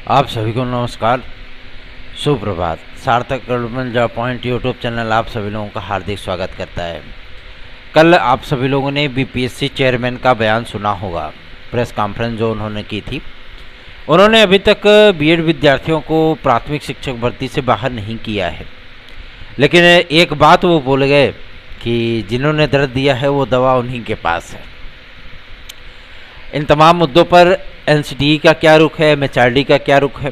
आप सभी को नमस्कार, सुप्रभात। सार्थक government job point YouTube channel आप सभी लोगों का हार्दिक स्वागत करता है। कल आप सभी लोगों ने बीपीएससी चेयरमैन का बयान सुना होगा, प्रेस कॉन्फ्रेंस जो उन्होंने की थी। उन्होंने अभी तक बीएड विद्यार्थियों को प्राथमिक शिक्षक भर्ती से बाहर नहीं किया है, लेकिन एक बात वो बोल गए कि जिन्होंने दर्द दिया है वो दवा उन्हीं के पास है। इन तमाम मुद्दों पर एनसीटीई का क्या रुख है, एमएचआरडी का क्या रुख है,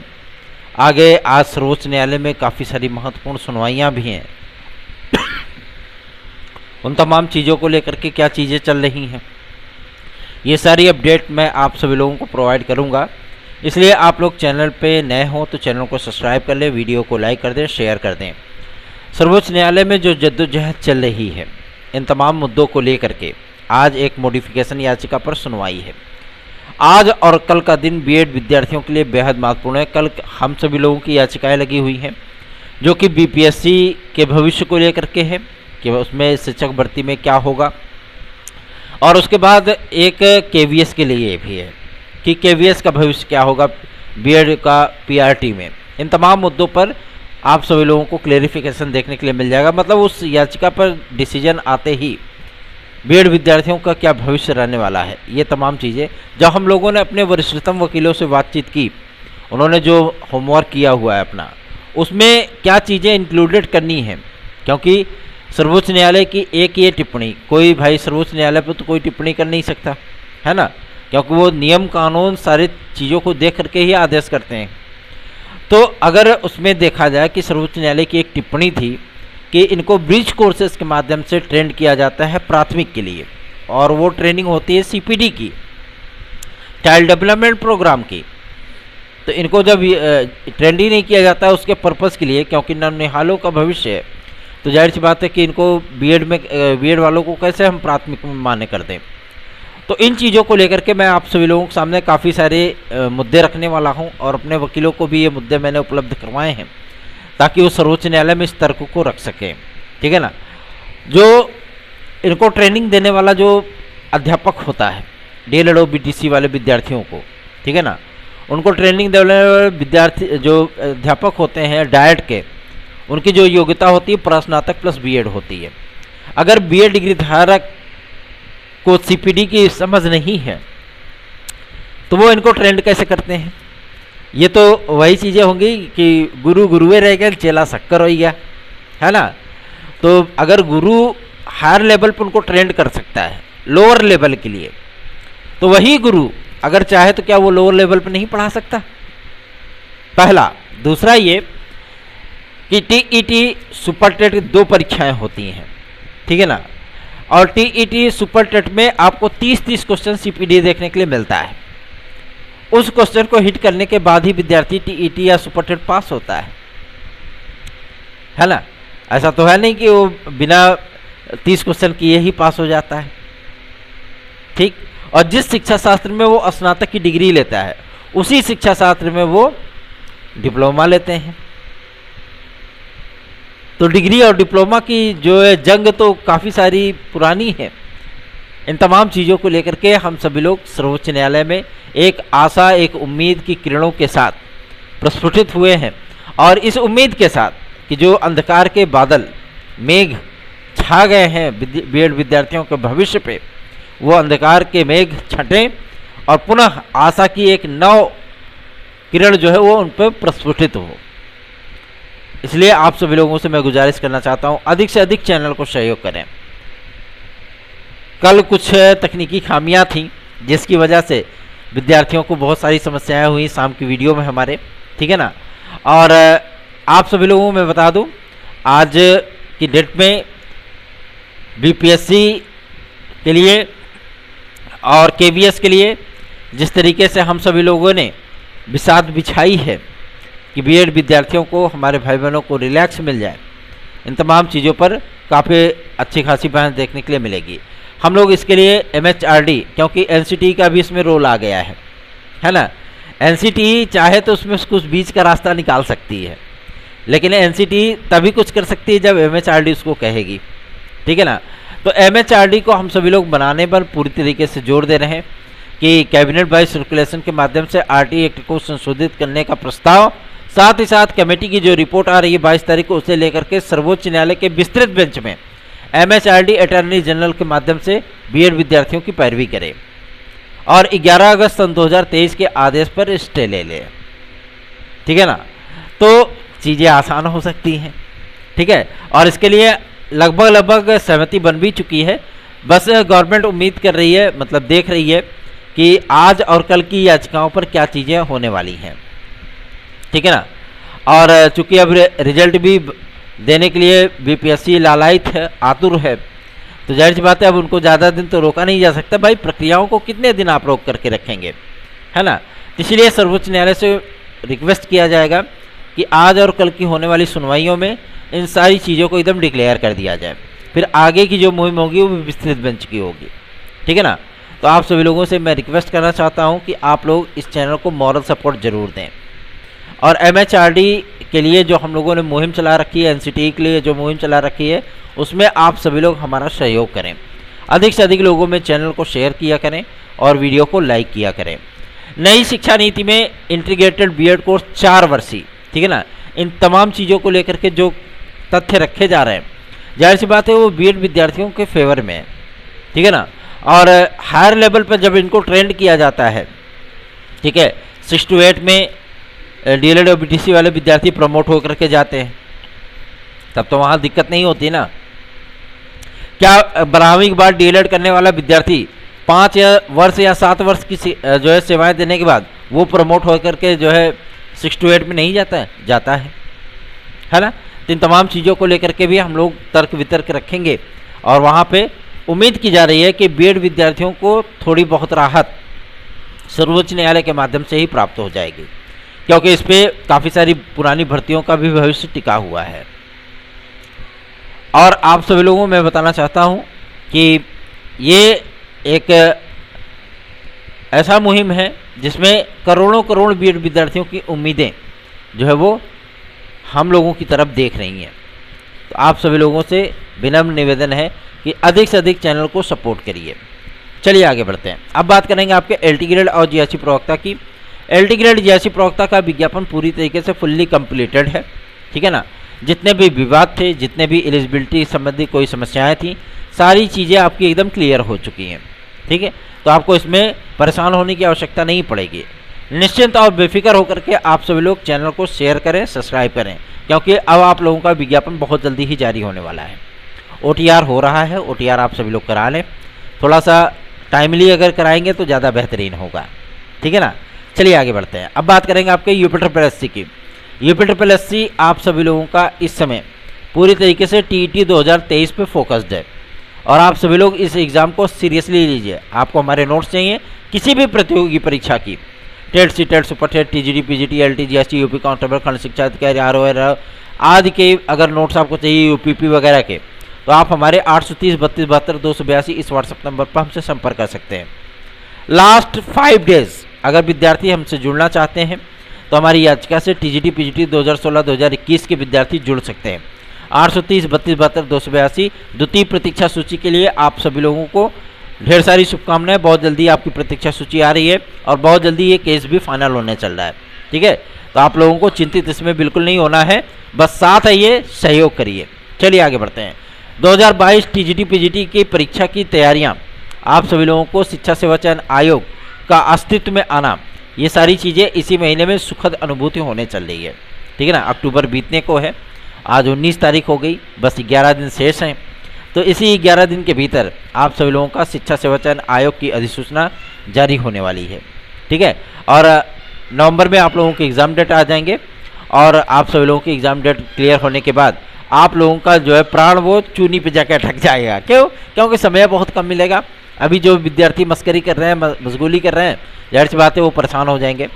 आगे आज सर्वोच्च न्यायालय में काफ़ी सारी महत्वपूर्ण सुनवाइयाँ भी हैं। उन तमाम चीज़ों को लेकर के क्या चीज़ें चल रही हैं, ये सारी अपडेट मैं आप सभी लोगों को प्रोवाइड करूंगा। इसलिए आप लोग चैनल पे नए हों तो चैनल को सब्सक्राइब कर लें, वीडियो को लाइक कर दें, शेयर कर दें। सर्वोच्च न्यायालय में जो जद्दोजहद चल रही है, इन तमाम मुद्दों को लेकर के आज एक मॉडिफिकेशन याचिका पर सुनवाई है। आज और कल का दिन बीएड विद्यार्थियों के लिए बेहद महत्वपूर्ण है। कल हम सभी लोगों की याचिकाएं लगी हुई हैं जो कि बीपीएससी के भविष्य को लेकर के है कि उसमें शिक्षक भर्ती में क्या होगा, और उसके बाद एक केवीएस के लिए भी है कि केवीएस का भविष्य क्या होगा बीएड का पीआरटी में। इन तमाम मुद्दों पर आप सभी लोगों को क्लेरिफिकेशन देखने के लिए मिल जाएगा। मतलब उस याचिका पर डिसीजन आते ही बीएड विद्यार्थियों का क्या भविष्य रहने वाला है, ये तमाम चीज़ें जब हम लोगों ने अपने वरिष्ठतम वकीलों से बातचीत की, उन्होंने जो होमवर्क किया हुआ है अपना, उसमें क्या चीज़ें इंक्लूडेड करनी है। क्योंकि सर्वोच्च न्यायालय की एक ये टिप्पणी, कोई भाई सर्वोच्च न्यायालय पर तो कोई टिप्पणी कर नहीं सकता है ना, क्योंकि वो नियम कानून सारी चीज़ों को देख करके ही आदेश करते हैं। तो अगर उसमें देखा जाए कि सर्वोच्च न्यायालय की एक टिप्पणी थी कि इनको ब्रिज कोर्सेज के माध्यम से ट्रेंड किया जाता है प्राथमिक के लिए, और वो ट्रेनिंग होती है सीपीडी की, चाइल्ड डेवलपमेंट प्रोग्राम की। तो इनको जब ट्रेंड ही नहीं किया जाता है उसके पर्पज़ के लिए, क्योंकि नौनिहालों का भविष्य है, तो जाहिर सी बात है कि इनको बीएड वालों को कैसे हम प्राथमिक में मान्य कर दें। तो इन चीज़ों को लेकर के मैं आप सभी लोगों के सामने काफ़ी सारे मुद्दे रखने वाला हूं, और अपने वकीलों को भी ये मुद्दे मैंने उपलब्ध करवाए हैं ताकि वो सर्वोच्च न्यायालय में इस तर्क को रख सकें। ठीक है ना। जो इनको ट्रेनिंग देने वाला जो अध्यापक होता है डीएलएड और बीटीसी वाले विद्यार्थियों को, ठीक है ना, उनको ट्रेनिंग देने वाले विद्यार्थी जो अध्यापक होते हैं डायट के, उनकी जो योग्यता होती है प्रस्नातक प्लस बीएड होती है। अगर बीएड डिग्री धारक को सीपीडी की समझ नहीं है तो वो इनको ट्रेंड कैसे करते हैं। ये तो वही चीज़ें होंगी कि गुरु गुरुए रह गए, चेला शक्कर हो गया, है ना। तो अगर गुरु हायर लेवल पर उनको ट्रेंड कर सकता है लोअर लेवल के लिए, तो वही गुरु अगर चाहे तो क्या वो लोअर लेवल पर नहीं पढ़ा सकता। पहला। दूसरा ये कि टीईटी सुपर टेट 2 परीक्षाएं होती हैं, ठीक है ना, और टीईटी सुपर टेट में आपको 30-30 क्वेश्चन सीपीडी देखने के लिए मिलता है। उस क्वेश्चन को हिट करने के बाद ही विद्यार्थी टीईटी या सुपर टेट पास होता है ना। ऐसा तो है नहीं कि वो बिना 30 क्वेश्चन किए ही पास हो जाता है। ठीक। और जिस शिक्षा शास्त्र में वो स्नातक की डिग्री लेता है उसी शिक्षा शास्त्र में वो डिप्लोमा लेते हैं। तो डिग्री और डिप्लोमा की जो है जंग तो काफ़ी सारी पुरानी है। इन तमाम चीज़ों को लेकर के हम सभी लोग सर्वोच्च न्यायालय में एक आशा, एक उम्मीद की किरणों के साथ प्रस्फुटित हुए हैं, और इस उम्मीद के साथ कि जो अंधकार के बादल मेघ छा गए हैं बीएड विद्यार्थियों के भविष्य पे, वो अंधकार के मेघ छटें और पुनः आशा की एक नव किरण जो है वो उन पर प्रस्फुटित हो। इसलिए आप सभी लोगों से मैं गुजारिश करना चाहता हूँ, अधिक से अधिक चैनल को सहयोग करें। कल कुछ तकनीकी खामियां थीं जिसकी वजह से विद्यार्थियों को बहुत सारी समस्याएं हुई शाम की वीडियो में हमारे, ठीक है ना। और आप सभी लोगों को मैं बता दूं, आज की डेट में बीपीएससी के लिए और केवीएस के लिए जिस तरीके से हम सभी लोगों ने बिसात बिछाई है कि बीएड विद्यार्थियों को, हमारे भाई बहनों को रिलैक्स मिल जाए, इन तमाम चीज़ों पर काफ़ी अच्छी खासी बहस देखने के लिए मिलेगी। हम लोग इसके लिए एमएचआरडी, क्योंकि एनसीटीई का भी इसमें रोल आ गया है ना। एनसीटीई चाहे तो उसमें कुछ बीच का रास्ता निकाल सकती है, लेकिन एनसीटीई तभी कुछ कर सकती है जब एमएचआरडी उसको कहेगी, ठीक है ना। तो एमएचआरडी को हम सभी लोग बनाने पर पूरी तरीके से जोर दे रहे हैं कि कैबिनेट बाई सर्कुलेशन के माध्यम से आरटीआई एक्ट को संशोधित करने का प्रस्ताव, साथ ही साथ कमेटी की जो रिपोर्ट आ रही है 22 तारीख को, उसे लेकर के सर्वोच्च न्यायालय के विस्तृत बेंच में एमएचआरडी अटॉर्नी जनरल के माध्यम से बीएड विद्यार्थियों की पैरवी करे और 11 अगस्त सन 2023 के आदेश पर स्टे ले ले। ठीक है ना, तो चीज़ें आसान हो सकती हैं। ठीक है, और इसके लिए लगभग सहमति बन भी चुकी है। बस गवर्नमेंट उम्मीद कर रही है, मतलब देख रही है कि आज और कल की याचिकाओं पर क्या चीज़ें होने वाली हैं। ठीक है ना, और चूंकि अब रिजल्ट भी देने के लिए बीपीएससी लालायित है, आतुर है, तो जाहिर सी बात है अब उनको ज़्यादा दिन तो रोका नहीं जा सकता। भाई प्रक्रियाओं को कितने दिन आप रोक करके रखेंगे, है ना। इसलिए सर्वोच्च न्यायालय से रिक्वेस्ट किया जाएगा कि आज और कल की होने वाली सुनवाइयों में इन सारी चीज़ों को एकदम डिक्लेयर कर दिया जाए, फिर आगे की जो मुहिम होगी वो विस्तृत बेंच की होगी। ठीक है ना, तो आप सभी लोगों से मैं रिक्वेस्ट करना चाहता हूँ कि आप लोग इस चैनल को मॉरल सपोर्ट ज़रूर दें, और एमएचआरडी के लिए जो हम लोगों ने मुहिम चला रखी है, एनसीटीई के लिए जो मुहिम चला रखी है, उसमें आप सभी लोग हमारा सहयोग करें। अधिक से अधिक लोगों में चैनल को शेयर किया करें और वीडियो को लाइक किया करें। नई शिक्षा नीति में इंटीग्रेटेड बीएड कोर्स 4 वर्षीय, ठीक है ना, इन तमाम चीज़ों को लेकर के जो तथ्य रखे जा रहे हैं, जाहिर सी बात है वो बीएड विद्यार्थियों के फेवर में है। ठीक है ना, और हायर लेवल पर जब इनको ट्रेंड किया जाता है, ठीक है, 6 to 8 में डीएलएड और बीटीसी वाले विद्यार्थी प्रमोट होकर के जाते हैं, तब तो वहाँ दिक्कत नहीं होती ना। क्या 12वीं के बाद डीएलएड करने वाला विद्यार्थी 5 वर्ष या 7 वर्ष की जो है सेवाएं देने के बाद वो प्रमोट होकर के जो है 6 to 8 में नहीं जाता है? जाता है ना। तो इन तमाम चीज़ों को लेकर के भी हम लोग तर्क वितर्क रखेंगे, और वहाँ पे उम्मीद की जा रही है कि बीएड विद्यार्थियों को थोड़ी बहुत राहत सर्वोच्च न्यायालय के माध्यम से ही प्राप्त हो जाएगी, क्योंकि इस पर काफ़ी सारी पुरानी भर्तियों का भी भविष्य टिका हुआ है। और आप सभी लोगों को मैं बताना चाहता हूं कि ये एक ऐसा मुहिम है जिसमें करोड़ बीएड विद्यार्थियों की उम्मीदें जो है वो हम लोगों की तरफ देख रही हैं। तो आप सभी लोगों से विनम्र निवेदन है कि अधिक से अधिक चैनल को सपोर्ट करिए। चलिए आगे बढ़ते हैं। अब बात करेंगे आपके एलटी ग्रेड और जीएससी प्रवक्ता की। एलटी ग्रेड जीएससी प्रवक्ता का विज्ञापन पूरी तरीके से फुल्ली कंप्लीटेड है। ठीक है ना, जितने भी विवाद थे, जितने भी एलिजिबिलिटी संबंधी कोई समस्याएं थी, सारी चीज़ें आपकी एकदम क्लियर हो चुकी हैं। ठीक है, तो आपको इसमें परेशान होने की आवश्यकता नहीं पड़ेगी। निश्चिंत और बेफिक्र होकर के आप सभी लोग चैनल को शेयर करें, सब्सक्राइब करें, क्योंकि अब आप लोगों का विज्ञापन बहुत जल्दी ही जारी होने वाला है। ओटीआर हो रहा है, ओटीआर आप सभी लोग करा लें, थोड़ा सा टाइमली अगर कराएंगे तो ज़्यादा बेहतरीन होगा। ठीक है ना, चलिए आगे बढ़ते हैं। अब बात करेंगे आपके यूपीएससी की। यूपीएससी आप सभी लोगों का इस समय पूरी तरीके से टीईटी 2023 पे फोकस्ड है, और आप सभी लोग इस एग्ज़ाम को सीरियसली लीजिए। आपको हमारे नोट्स चाहिए किसी भी प्रतियोगी परीक्षा की, TET, CTET, super TET, TGT, PGT, LT, GST, UP constable, खंड शिक्षा अधिकारी, आरओआर आदि के अगर नोट्स आपको चाहिए, यूपीपी वगैरह के, तो आप हमारे 830 32 72 282 इस व्हाट्सएप नंबर पर हमसे संपर्क कर सकते हैं। लास्ट 5 डेज अगर विद्यार्थी हमसे जुड़ना चाहते हैं तो हमारी याचिका से टीजीटी पीजीटी 2016-2021 के विद्यार्थी जुड़ सकते हैं। 830 32 72 282 द्वितीय प्रतीक्षा सूची के लिए आप सभी लोगों को ढेर सारी शुभकामनाएं। बहुत जल्दी आपकी प्रतीक्षा सूची आ रही है और बहुत जल्दी ये केस भी फाइनल होने चल रहा है। ठीक है, तो आप लोगों को चिंतित इसमें बिल्कुल नहीं होना है, बस साथ आइए, सहयोग करिए। चलिए आगे बढ़ते हैं। 2022 टीजीटी पीजीटी की परीक्षा की तैयारियां, आप सभी लोगों को शिक्षा सेवा चयन आयोग का अस्तित्व में आना, ये सारी चीज़ें इसी महीने में सुखद अनुभूति होने चल रही है। ठीक है ना, अक्टूबर बीतने को है, आज 19 तारीख हो गई, बस 11 दिन शेष हैं। तो इसी 11 दिन के भीतर आप सभी लोगों का शिक्षा सेवा चयन आयोग की अधिसूचना जारी होने वाली है। ठीक है, और नवंबर में आप लोगों के एग्ज़ाम डेट आ जाएंगे, और आप सभी लोगों की एग्ज़ाम डेट क्लियर होने के बाद आप लोगों का जो है प्राण वो चूनी पे जाकर अटक जाएगा। क्यों? क्योंकि समय बहुत कम मिलेगा। अभी जो विद्यार्थी मस्करी कर रहे हैं, मशगूली कर रहे हैं, जाहिर सी बात है वो परेशान हो जाएंगे।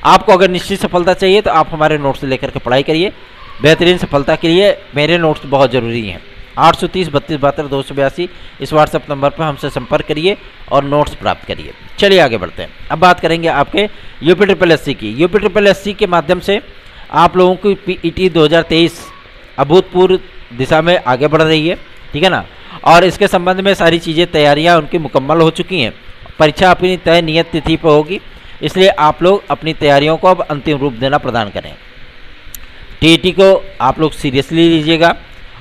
आपको अगर निश्चित सफलता चाहिए तो आप हमारे नोट्स लेकर के पढ़ाई करिए। बेहतरीन सफलता के लिए मेरे नोट्स बहुत ज़रूरी हैं। 830 32 72 282 इस व्हाट्सएप नंबर पर हमसे संपर्क करिए और नोट्स प्राप्त करिए। चलिए आगे बढ़ते हैं। अब बात करेंगे आपके यूपीएससी की। यूपीएससी के माध्यम से आप लोगों की पीईटी 2023 अभूतपूर्व दिशा में आगे बढ़ रही है। ठीक है ना, और इसके संबंध में सारी चीज़ें तैयारियां उनकी मुकम्मल हो चुकी हैं, परीक्षा अपनी तय नियत तिथि पर होगी, इसलिए आप लोग अपनी तैयारियों को अब अंतिम रूप देना प्रदान करें। टीईटी को आप लोग सीरियसली लीजिएगा,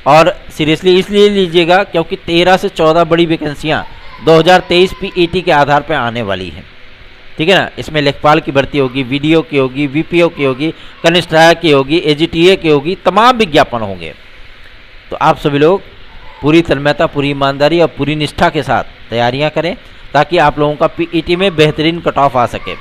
और सीरियसली इसलिए लीजिएगा क्योंकि 13 से 14 बड़ी वैकेंसियाँ 2023 पीईटी के आधार पर आने वाली हैं। ठीक है ना। इसमें लेखपाल की भर्ती होगी, वीडीओ की होगी, वीपीओ की होगी, कनिष्ठ सहायक की होगी, एजीटीए की होगी, तमाम विज्ञापन होंगे। तो आप सभी लोग पूरी तन्मयता, पूरी ईमानदारी और पूरी निष्ठा के साथ तैयारियां करें, ताकि आप लोगों का पीईटी में बेहतरीन कट ऑफ आ सके।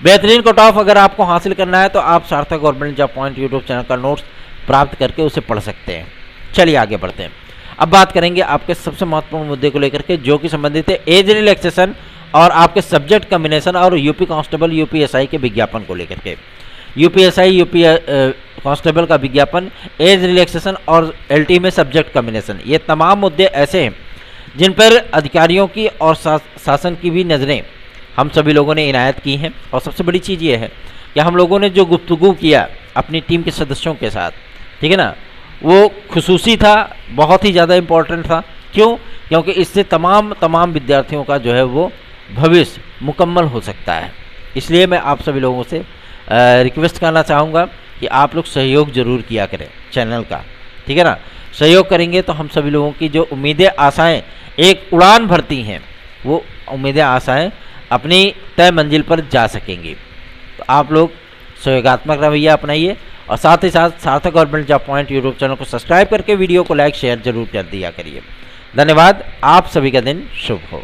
बेहतरीन कट ऑफ अगर आपको हासिल करना है तो आप सार्थक government job point YouTube channel का नोट्स प्राप्त करके उसे पढ़ सकते हैं। चलिए आगे बढ़ते हैं। अब बात करेंगे आपके सबसे महत्वपूर्ण मुद्दे को लेकर के, जो कि संबंधित है एज रिलैक्सेशन और आपके सब्जेक्ट कम्बिनेशन और यूपी कांस्टेबल यूपीएसआई के विज्ञापन को लेकर के। यूपीएसआई यूपी कांस्टेबल का विज्ञापन, एज रिलैक्सेशन और एलटी में सब्जेक्ट कम्बिनेशन, ये तमाम मुद्दे ऐसे हैं जिन पर अधिकारियों की और शासन की भी नज़रें हम सभी लोगों ने इनायत की हैं। और सबसे बड़ी चीज़ ये है कि हम लोगों ने जो गुफ्तगू किया अपनी टीम के सदस्यों के साथ, ठीक है ना, वो खुसूसी था, बहुत ही ज़्यादा इम्पोर्टेंट था। क्यों? क्योंकि इससे तमाम विद्यार्थियों का जो है वो भविष्य मुकम्मल हो सकता है। इसलिए मैं आप सभी लोगों से रिक्वेस्ट करना चाहूँगा कि आप लोग सहयोग ज़रूर किया करें चैनल का, ठीक है ना। सहयोग करेंगे तो हम सभी लोगों की जो उम्मीदें आशाएं एक उड़ान भरती हैं, वो उम्मीदें आशाएं अपनी तय मंजिल पर जा सकेंगी। तो आप लोग सहयोगात्मक रवैया अपनाइए, और साथ ही साथ सार्थक government job point YouTube channel को सब्सक्राइब करके वीडियो को लाइक शेयर जरूर कर दिया करिए। धन्यवाद। आप सभी का दिन शुभ हो।